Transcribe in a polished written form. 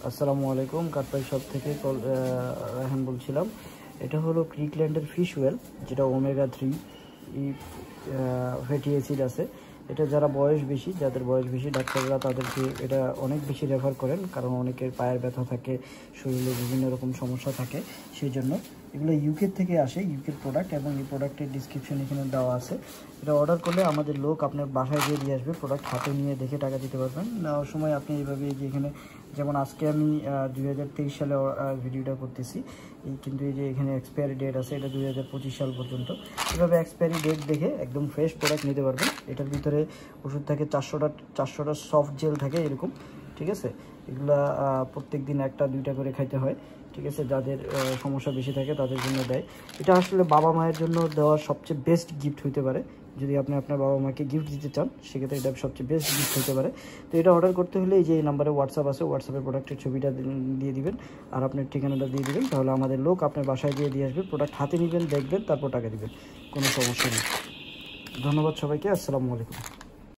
আসসালামু আলাইকুম, কাঠপাই শপ থেকে রায়হান বলছিলাম। এটা হলো ক্রিকল্যান্ডের ফিশ ওয়েল, যেটা ওমেগা 3 ফ্যাটি অ্যাসিড আছে। এটা যারা যাদের বয়স বেশি ডাক্তাররা তাদেরকে এটা অনেক বেশি রেফার করেন, কারণ অনেকের পায়ের ব্যথা থাকে, শরীরে বিভিন্ন রকম সমস্যা থাকে। সেই জন্য এগুলো ইউকে থেকে আসে, ইউকের প্রোডাক্ট, এবং এই প্রোডাক্টের ডিসক্রিপশন এখানে দেওয়া আছে। এটা অর্ডার করলে আমাদের লোক আপনার বাসায় গিয়ে দিয়ে আসবে, প্রোডাক্ট হাতে নিয়ে দেখে টাকা দিতে পারবেন। নেওয়ার সময় আপনি এইভাবে যে এখানে, যেমন আজকে আমি 2023 সালে ভিডিওটা করতেছি, কিন্তু এই যে এখানে এক্সপায়ারি ডেট আছে, এটা 2025 সাল পর্যন্ত। এভাবে এক্সপায়ারি ডেট দেখে একদম ফ্রেশ প্রোডাক্ট নিতে পারবেন। এটার ভিতরে ওষুধ থাকে 400টা সফট জেল থাকে এরকম, ঠিক আছে। এগুলা প্রত্যেক দিন 1-2টা করে খাইতে হয়, ঠিক আছে। যাদের সমস্যা বেশি থাকে তাদের জন্য দেয়। এটা আসলে বাবা মায়ের জন্য দেওয়ার সবচেয়ে বেস্ট গিফট হতে পারে। যদি আপনি আপনার বাবা মাকে গিফট দিতে চান, সেক্ষেত্রে এটা সবচেয়ে বেস্ট গিফট হতে পারে। তো এটা অর্ডার করতে হলে এই যে এই নাম্বারে হোয়াটসঅ্যাপ আছে, হোয়াটসঅ্যাপে প্রোডাক্টের ছবিটা দিয়ে দিবেন আর আপনার ঠিকানাটা দিয়ে দিবেন, তাহলে আমাদের লোক আপনার বাসায় দিয়ে আসবে। প্রোডাক্ট হাতে নেবেন, দেখবেন, তারপর টাকা দিবেন, কোনো সমস্যা নেই। ধন্যবাদ সবাইকে, আসসালামু আলাইকুম।